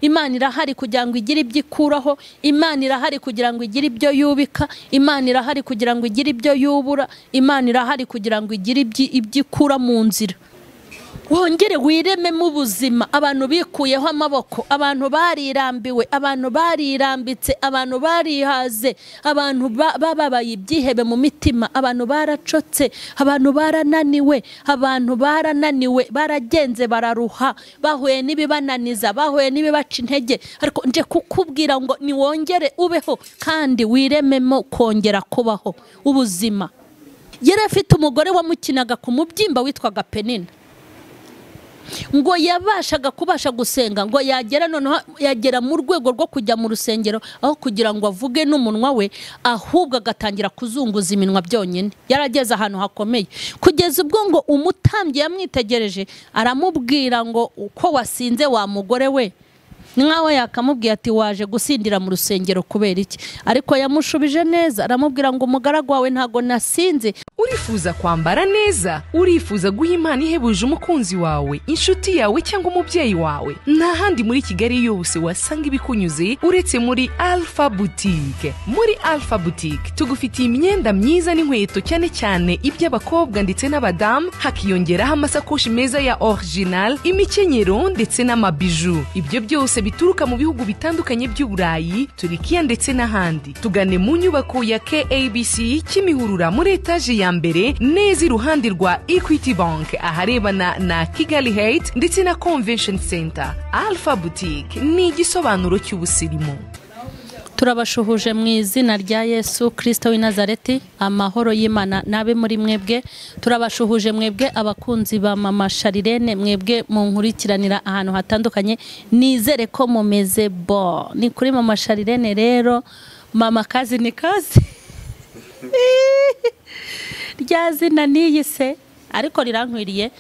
Imana irahari kugira ngo igire ibyo ikuraho, Imana irahari kugira ngo igire ibyo yubika, Imana irahari kugira ngo igire ibyo yubura, Imana irahari kugira ngo igire ibyo ikura mu nzira. Wongere wireme mu buzima. Abantu bikuyeho amaboko, abantu barirambiwe, abantu barirambitse, abantu barihaze, abantu bababaye ibyihebe mu mitima, abantu baracotse, abantu barananiwe, baragenze bararuha, bahuye n'ibibananiza, bahuye n'ibibaca intege. Ariko nje kukubwira ngo ni wongere ubeho kandi wirememo kongera kubaho ubuzima. Yari afite umugore wamukinaga ku mubyimba witwaga Penina, ngo yabashaga kubasha gusenga, ngo yagera mu rwego rwo kujya mu rusengero aho kugira ngo avuge n'umunwa we, ahubwo agatangira kuzunguza iminwa byonyine. Yarageze ahantu hakomeye kugeza ubwo ngo umutambyi yamwitegereje aramubwira ngo uko wasinze wa mugore we, nkawe yakamubwiye ati waje gusindira mu rusengero kubera iki? Ariko yamushubije neza, aramubwira ngo umugaragu wawe ntago nasinze. Urifuza kwambara neza, urifuza guha Imana ihebuje umukunzi wawe, inshuti yawe cyangwa umubyeyi wawe, nta handi muri Kigali yose wasanga ibikunyuze uretse muri Alpha Boutique. Muri Alpha Boutique tugufitiye imyenda myiza n'inkweto, cyane cyane iby'abakobwa ndetse n'abadamu, hakiyongeraho amasakoshi meza ya original, imikenyero ndetse n'amabiju. Ibyo byose bituruka mu bihugu bitandukanye by'Uburayi, Turikiya ndetse n'ahandi. Tugane mu nyubako ya KABC Kimihurura muri etaje ya mbere, neza iruhande rwa Equity Bank, aharebana na Kigali Heights ndetse na Convention Center. Alpha Boutique ni igisobanuro cy'ubusirimu. Turabashuhuje mu izina rya Yesu Kristo w'i Nazareti. Amahoro y'Imana nabe muri mwebwe. Turabashuhuje mwebwe abakunzi ba Mama Sharirene, mwebwe mu nkurikiranira ahantu hatandukanye. Nizere ko mumeze bo. Ni kuri Mama Sharirene rero, mama kazi ni kazi. Rya zina niyise ariko rirankwiriye.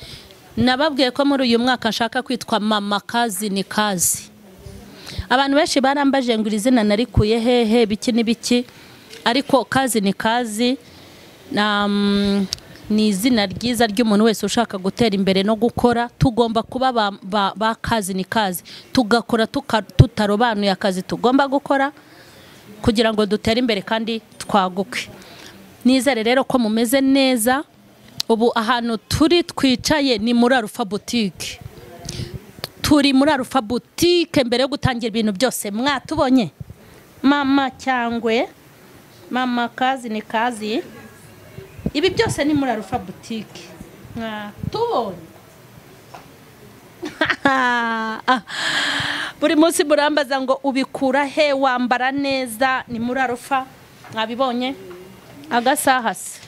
Nababwiye ko muri uyu mwaka nshaka kwitwa Mama kazi ni kazi. Abantu benshi barambaje ngo izina narikuye hehe biki n'ibiki, ariko kazi ni kazi ni izina ryiza ry'umuntu wese ushaka gutera imbere no gukora. Tugomba kuba ba kazi ni kazi, tugakora tutarobanuye akazi tugomba gukora kugira ngo dutere imbere kandi twaguke. Nizere rero ko mumeze neza. Ubu ahantu turi twicaye ni muri Alpha Boutique. Turi muri Alpha Boutique. Mbere yo gutangira ibintu byose mwatubonye mama cyangwe mama kazi ni kazi, ibi byose ni muri Alpha Boutique. Mwatubonye buri munsi murambaza ngo ubikura he, wambara neza, ni muri Alpha. Mwabibonye agasaha se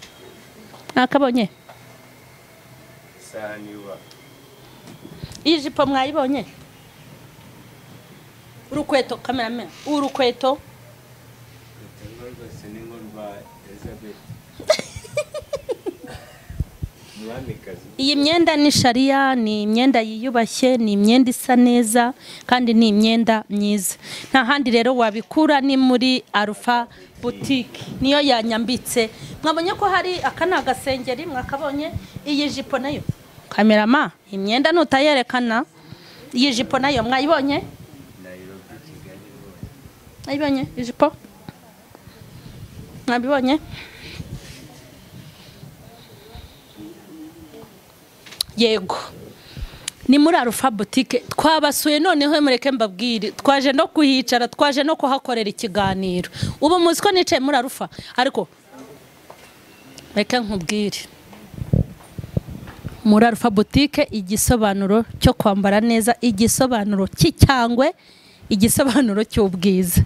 nakabonye, saniwa ijipo mwayibonye, urukweto cameraman, urukweto iyi myenda ni sharia, ni imyenda yiyubashye, ni imyenda isa neza kandi ni imyenda myiza. Nta handi rero wabikura ni muri Alpha Boutique. Niyo yanyambitse. Mwabonye ko hari akana gasengeri, mwakabonye. Iyi jipo nayo kamerama, imyenda nutayerekana. Iyi jipo nayo mwayibonye, mwayibonye ijipo, mwabibonye. Yego ni muri Alpha Boutique. Twabasuye noneho mureke mbabwire, twaje no kuhicara, twaje no kuhakorera ikiganiro. Ubu muzi ko nicaye muri Alpha, ariko reka nkubwire, muri Alpha Boutique igisobanuro cyo kwambara neza, igisobanuro cy'icyangwe, igisobanuro cy'ubwiza.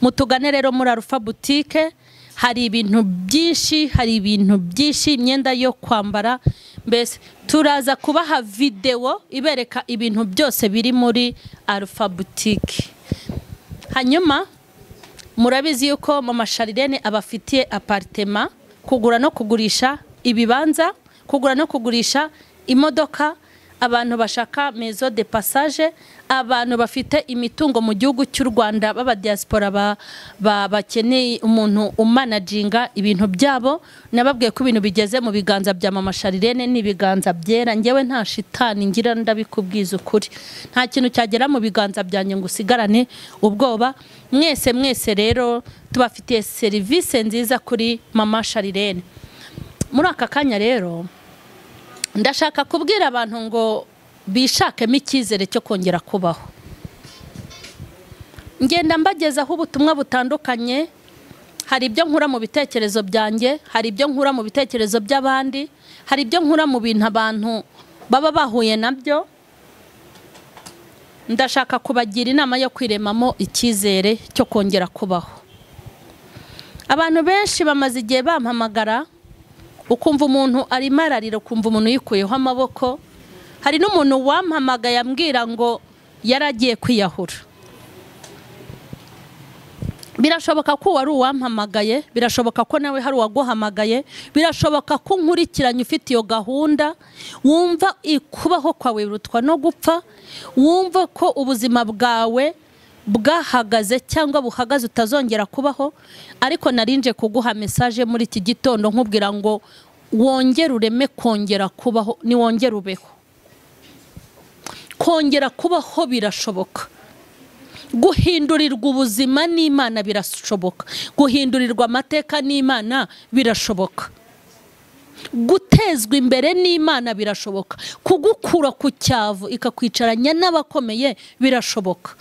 Mutugane rero muri Alpha Boutique. Hari ibintu byinshi, imyenda yo kwambara. Mbese turaza kubaha video ibereka ibintu byose biri muri Alpha Boutique. Hanyuma murabizi yuko Mama Sharirene abafitiye apartment, kugura no kugurisha ibibanza, kugura no kugurisha imodoka, abantu bashaka maison de passage, abantu bafite imitungo mu gihugu cy'u Rwanda baba diaspora bakeneye umuntu umanaginga ibintu byabo. Nababwiye ko ibintu bigeze mu biganza bya Mama Sharirene n'ibiganza byera. Ngewe nta shitani ngira, ndabikubwiza ukuri. Nta kintu cyagera mu biganza byanjye ngo usigarane ubwoba. Mwese rero tubafitiye service nziza kuri Mama Sharirene. Muri aka kanya rero ndashaka kubwira abantu ngo bishakemo icyizere cyo kongera kubaho. Ngenda mbagezaho ubutumwa butandukanye. Hari ibyo nkura mu bitekerezo byanjye, hari ibyo nkura mu bitekerezo by'abandi, hari ibyo nkura mu bintu abantu baba bahuye nabyo. Ndashaka kubagira inama yo kwiremamo icyizere cyo kongera kubaho. Abantu benshi bamaze igihe bampamagara, ukumva umuntu ari marariro, ukumva umuntu yikuyeho amaboko. Hari n'umuntu wampamagaye ambwira ngo yaragiye kwiyahura. Birashoboka ko wari uwampamagaye, birashoboka ko nawe hari uwaguhamagaye, birashoboka ko nkurikiranye ufite iyo gahunda, wumva ikubaho kwawe birutwa no gupfa, wumva ko ubuzima bwawe bwahagaze cyangwa buhagaze utazongera kubaho. Ariko narinje kuguha message muri iki gitondo nkubwira ngo wongere ureme kongera kubaho, ni wongere ubeho. Kongera kubaho birashoboka. Guhindurirwa ubuzima n'Imana birashoboka. Guhindurirwa amateka n'Imana birashoboka. Gutezwa imbere n'Imana birashoboka. Kugukura ku cyavu ikakwicaranya n'abakomeye birashoboka.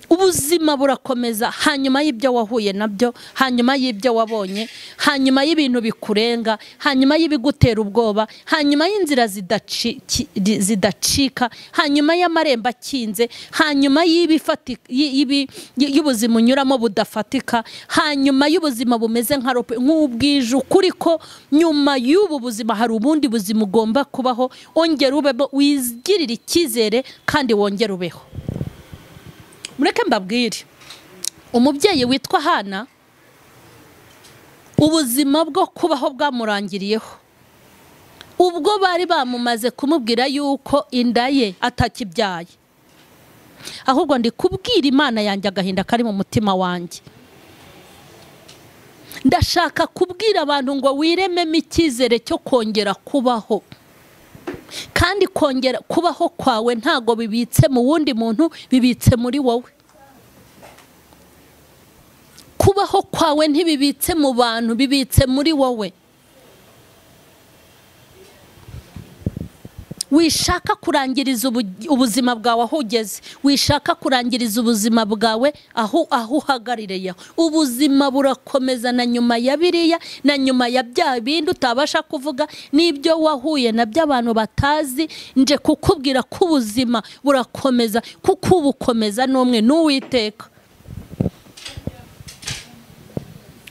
Ubuzima burakomeza hanyuma y'ibyo wahuye nabyo, hanyuma y'ibyo wabonye, hanyuma y'ibintu bikurenga, hanyuma y'ibigutera ubwoba, hanyuma y'inzira zidacika, hanyuma y'amarembo akinze, hanyuma y'ubuzima unyuramo budafatika, hanyuma y'ubuzima bumeze nka rope. Nk'ubwije ukuri ko nyuma y'ubu buzima hari ubundi buzima ugomba kubaho. Ongera ubeho, wizigirire icyizere kandi wongere ubeho. Mureke mbabwire, umubyeyi witwa Hana ubuzima bwo kubaho bwamurangiriyeho ubwo bari bamumaze kumubwira yuko inda ye atakibyaye. Ahubwo ndi kubwira Imana yanjye agahinda kari mu mutima wanjye. Ndashaka kubwira abantu ngo wirememo icyizere cyo kongera kubaho. Kandi kongera kubaho kwawe ntago bibitse mu wundi muntu, bibitse muri wowe. Kubaho kwawe ntibibitse mu bantu, bibitse muri wowe. Wishaka kurangiriza ubuzima bwawe aho ugeze, wishaka kurangiriza ubuzima bwawe aho uhagaririye. Ubuzima burakomeza na nyuma ya biriya, na nyuma ya bya bindi utabasha kuvuga, n'ibyo wahuye na by'abantu batazi. Nje kukubwira ko ubuzima burakomeza, kuko ubukomeza n'umwe n'Uwiteka.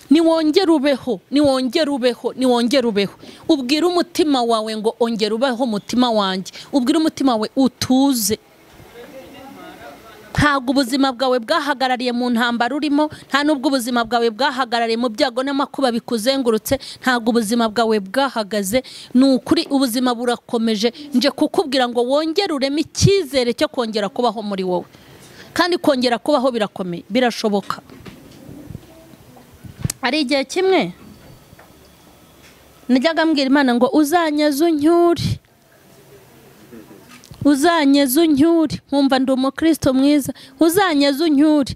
Niwongere ubeho, niwongere ubeho, niwongere ubeho. Ubwira umutima wawe ngo ongera ubeho umutima wanjye. Ubwira umutima wawe utuze. Ntabwo ubuzima bwawe bwahagarariye mu ntambara urimo, nta nubwo ubuzima bwawe bwahagarariye mu byago n'amakuba bikuzengurutse, ntabwo ubuzima bwawe bwahagaze. N'ukuri ubuzima burakomeje. Nje kukubwira ngo wongere ureme icyizere cyo kongera kubaho muri wowe. Kandi kongera kubaho birakomeye, birashoboka. Ari igihe kimwe najyaga mbwira Imana ngo uzanyeze unyure, uzanyeze unyure. Nkumva ndi umukristo mwiza, uzanyeze unyure.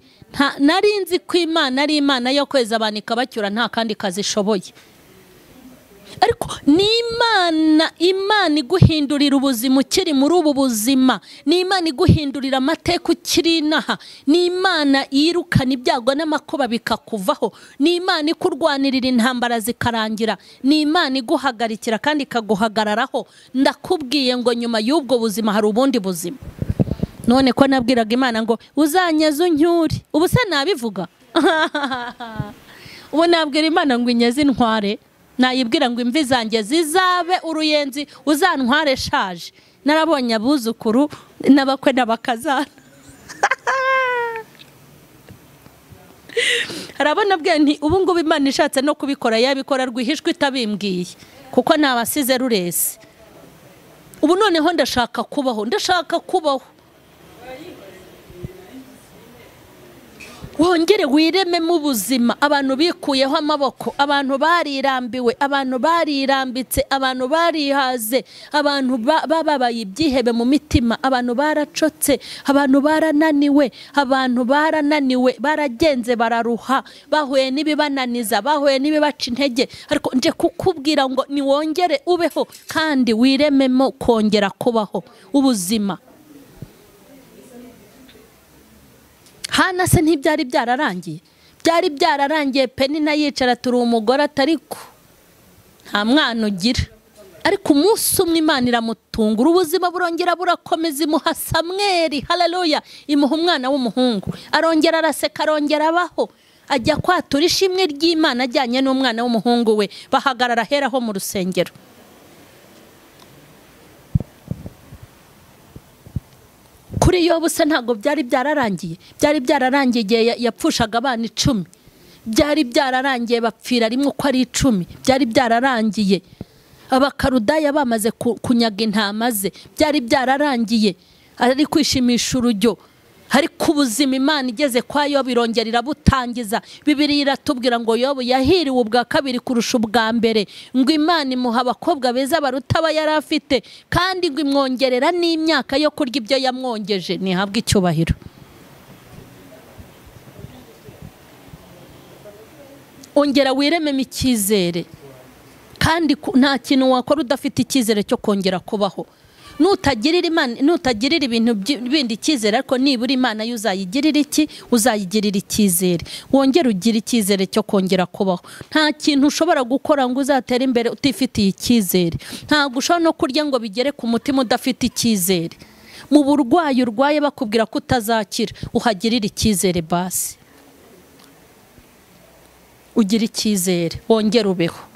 Narinzi ko Imana ari Imana yo kweza abantu ikabacyura, nta kandi kazi ishoboye. Ariko ni Imana iguhindurira ubuzima ukiri muri ubu buzima. Ni Imana iguhindurira amateka ukiri inaha. Ni Imana yirukana ibyago n'amakuba bikakuvaho. Ni Imana ikurwanirira intambara zikarangira. Ni Imana iguhagarikira kandi ikaguhagararaho. Ndakubwiye ngo nyuma y'ubwo buzima hari ubundi buzima. None ko nabwiraga Imana ngo uzanyeze unyure, ubu se nabivuga? Ubu nabwira Imana ngo inyeze intware, nayibwira ngo imvi zanjye zizabe uruyenzi, uzantware shaje. Narabonye abuzukuru n'abakwe n'abakazana. Harabona bwe nti ubu ngubu Imana ishatse no kubikora yabikora rwihishwe itabimbwiye, kuko nabasize rurese. ubu noneho ndashaka kubaho wongere wireme mu buzima. Abantu bikuyeho amaboko, abantu barirambiwe, abantu barirambitse, abantu barihaze, abantu bababaye ibyihebe mu mitima, abantu baracotse, abantu barananiwe, baragenze bararuha, bahuye n'ibibananiza, bahuye n'ibibaca intege. Ariko nje kukubwira ngo ni wongere ubeho kandi wirememo kongera kubaho ubuzima. Hana se ntibyari byararangiye? Byari byararangiye. Penina yicara turi umugore atariko nta mwana ugira, ariko umunsi umwe Imana iramutungura, ubuzima burongera burakomeza, imuha Samweli. Haleluya! Imuha umwana w'umuhungu, arongera araseka, arongera abaho, ajya kwatura ishimwe ry'Imana ajyanye n'umwana w'umuhungu we. Bahagarara heraho mu rusengero. Kuri Yobu se ntago byari byararangiye? Byari byararangiye igihe yapfushaga abana 10. Byari byararangiye bapfira rimwe uko ari 10. Byari byararangiye Abakarudaya bamaze kunyaga intama ze. Byari byararangiye ari kwishimisha urujyo. Ariko ubuzima Imana igeze kwa Yobu irongera irabutangiza. Bibiliya iratubwira ngo Yobu yahiriwe ubwa kabiri kurusha ubwa mbere, ngo Imana imuha abakobwa beza baruta aba yari afite, kandi ngo imwongerera n'imyaka yo kurya ibyo yamwongeje. Nihabwe icyubahiro. Ongera wirememo icyizere, kandi nta kintu wakora udafite icyizere cyo kongera kubaho. Nutagirira ibintu bindi icyizere, ariko nibura Imana yo uzayigirira iki? Uzayigirira icyizere. Wongere ugire icyizere cyo kongera kubaho. Nta kintu ushobora gukora ngo uzatera imbere utifitiye icyizere. Ntabwo ushobora no kurya ngo bigere ku mutima udafite icyizere. Mu burwayi urwaye bakubwira ko utazakira, uhagirira icyizere basi. Ugira icyizere, wongere ubeho.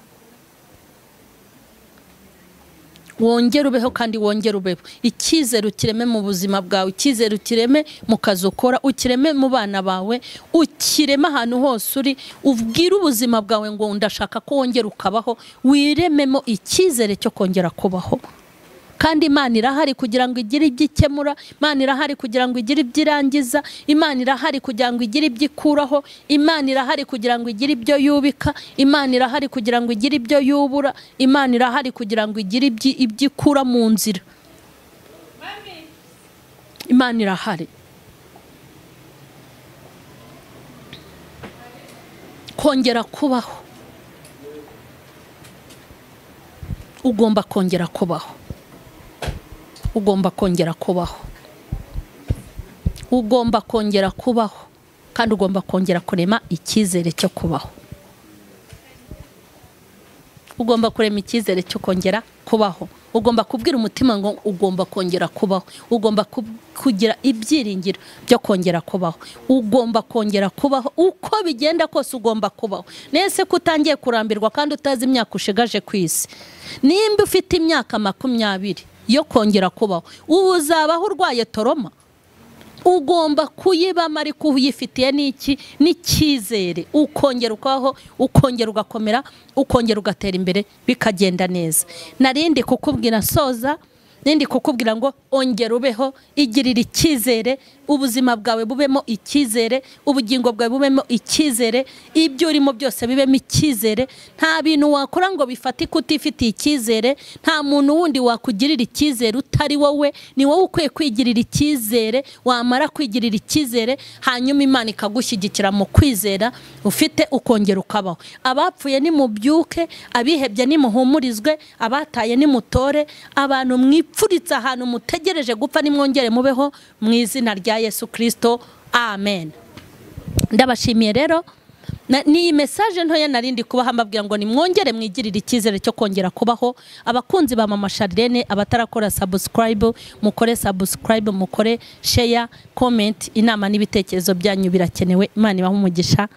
Wongere ubeho kandi wongere ubeho. Icyizere ukireme mu buzima bwawe, icyizere ukireme mu kazi ukora, ukireme mu bana bawe, ukireme ahantu hose uri. Ubwire ubuzima bwawe ngo ndashaka ko wongera ukabaho, wirememo icyizere cyo kongera kubaho. Kandi Imana irahari kugira ngo igire ibyikemura, Imana irahari kugira ngo igire ibyirangiza, Imana irahari kugira ngo igire ibyikuraho, Imana irahari kugira ngo igire ibyo yubika, Imana irahari kugira ngo igire ibyo yubura, Imana irahari kugira ngo igire ibyikura mu nzira. Imana irahari. Kongera kubaho. Ugomba kongera kubaho. Ugomba kongera kubaho. Ugomba kongera kubaho, kandi ugomba kongera kurema icyizere cyo kubaho. Ugomba kurema icyizere cyo kongera kubaho. Ugomba kubwira umutima ngo ugomba kongera kubaho. Ugomba kugira ibyiringiro byo kongera kubaho. Ugomba kongera kubaho uko bigenda kose, ugomba kubaho. Nese kutangiye kurambirwa kandi utazi imyaka ushigaje ku isi. Nimba ufite imyaka 20 yo kongera kubaho, uzabaho urwaye toroma? Ugomba kuyibama ariko uyifitiye n'iki? N'icyizere. Ukongera ukaho, ukongera ugakomera, ukongera ugatera imbere, bikagenda neza. Narindi kukubwira soza, nindi kukubwira ngo ongera ubeho, igirira icyizere, ubuzima bwawe bubemo icyizere, ubugingo bwawe bubemo icyizere, ibyo urimo byose bibemo icyizere. Nta bintu wakora ngo bifatike utifitiye icyizere. Nta muntu wundi wakugirira icyizere utari wowe. Ni wowe ukwiye kwigirira icyizere. Wamara kwigirira icyizere, hanyuma Imana ikagushyigikira mu kwizera ufite, ukongera ukabaho. Abapfuye ni mubyuke, abihebye ni muhumurizwe, abataye ni mutore, abantu mwipfuritse ahantu mutegereje gupfa ni mwongere mubeho mu izina rya Yesu Kristo. Amen. Ndabashimiye rero. Ni message ntoya narindi kubaha mbabwira ngo ni mwongere mwigirira icyizere cyo kongera kubaho. Abakunzi ba Mama Charlene, abatarakora subscribe, mukore subscribe, mukore share, comment. Inama n'ibitekerezo byanyu birakenewe. Imana ibahe umugisha.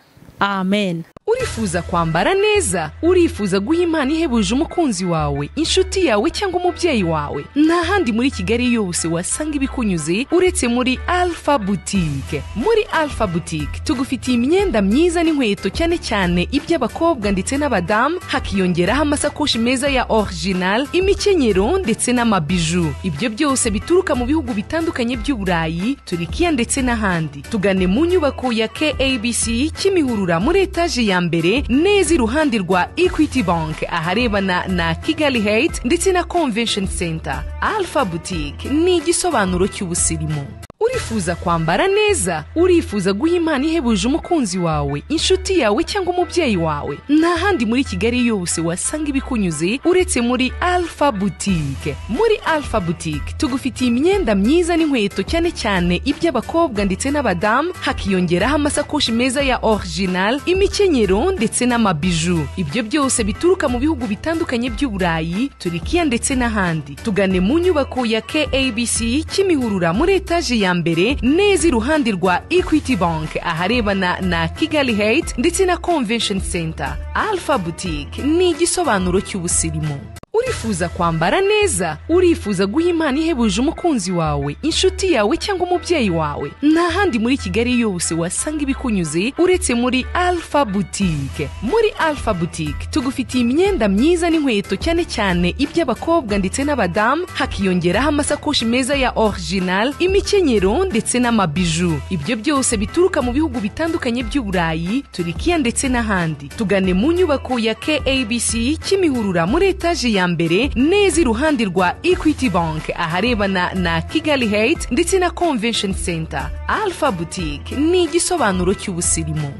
Amen. urifuza kwambara neza, urifuza guha impano ihebuje umukunzi wawe, inshuti yawe cyangwa umubyeyi wawe, nta handi muri Kigali yose wasanga ibikunyuze uretse muri Alpha Boutique. Muri Alpha Boutique tugufitiye imyenda myiza n'inkweto cyane cyane iby'abakobwa ndetse n'abadamu, hakiyongeraho amasakoshi meza ya original, imikenyero ndetse n'amabiju. Ibyo byose bituruka mu bihugu bitandukanye by'Uburayi, Turikiya ndetse n'ahandi. Tugane mu nyubako ya KABC Kimihurura muri etaje ya mbere neza iruhande rwa Equity Bank aharebana na Kigali Heights ndetse na Convention Center. Alpha Boutique ni igisobanuro cy'ubusirimu. Urifuza kwambara neza, urifuza guha impano ihebuje umukunzi wawe, inshuti yawe cyangwa umubyeyi wawe, nta handi muri Kigali yose wasanga ibikunyuze uretse muri Alpha Boutique. Muri Alpha Boutique tugufitiye imyenda myiza n'inkweto cyane cyane iby'abakobwa ndetse n'abadamu, hakiyongeraho amasakoshi meza ya original, imikenyero ndetse n'amabiju. Ibyo byose bituruka mu bihugu bitandukanye by'Uburayi, Turikiya ndetse n'ahandi. Tugane mu nyubako ya KABC Kimihurura muri etaje ya mbere neza iruhande rwa Equity Bank aharebana na Kigali Heights ndetse na Convention Center. Alpha Boutique ni igisobanuro cy'ubusirimu. Urifuza kwambara neza, urifuza guha impano ihebuje umukunzi wawe, inshuti yawe cyangwa umubyeyi wawe, nta handi muri Kigali yose wasanga ibikunyuze uretse muri Alpha Boutique. Muri Alpha Boutique tugufitiye imyenda myiza n'inkweto cyane cyane iby'abakobwa ndetse n'abadamu, hakiyongeraho amasakoshi meza ya original, imikenyero ndetse n'amabiju. Ibyo byose bituruka mu bihugu bitandukanye by'Uburayi, Turikiya ndetse n'ahandi. Tugane mu nyubako ya KABC Kimihurura muri etaje ya mbere neza iruhande rwa Equity Bank aharebana na Kigali Heights ndetse na Convention Center. Alpha Boutique ni igisobanuro cy'ubusirimu.